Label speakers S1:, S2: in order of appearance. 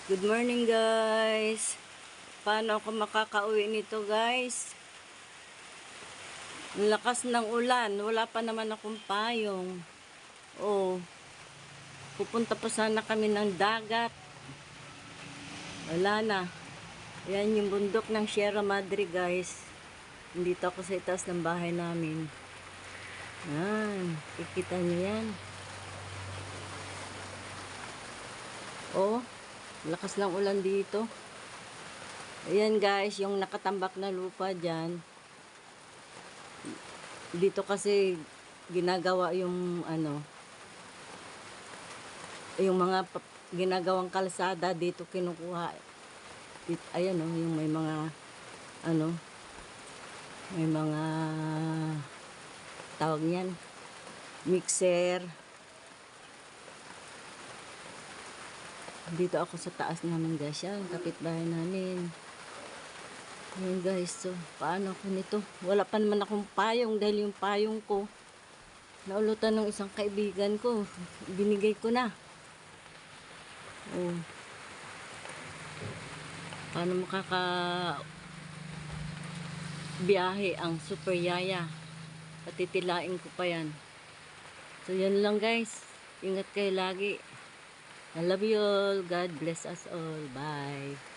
S1: Good morning guys. Paano ako makakauwi nito guys? Ang lakas ng ulan. Wala pa naman akong payong. Oh, pupunta pa sana kami ng dagat. Wala na. Yan yung bundok ng Sierra Madre guys. Nandito ako sa itaas ng bahay namin. Yan. Kikita niyo yan. Oh, lakas ng ulan dito. Ayan guys, yung nakatambak na lupa dyan. Dito kasi ginagawa yung yung mga ginagawang kalsada dito kinukuha. Ayan oh, yung may mga may mga tawag niyan, mixer. Dito ako sa taas naman guys, yan kapitbahay namin. Ayan guys, so paano ako nito? Wala pa naman akong payong dahil yung payong ko naulutan ng isang kaibigan ko. Binigay ko na. Oh. Paano makaka biyahe ang super yaya? Patitilain ko pa yan. So yan lang guys. Ingat kayo lagi. I love you all. God bless us all. Bye.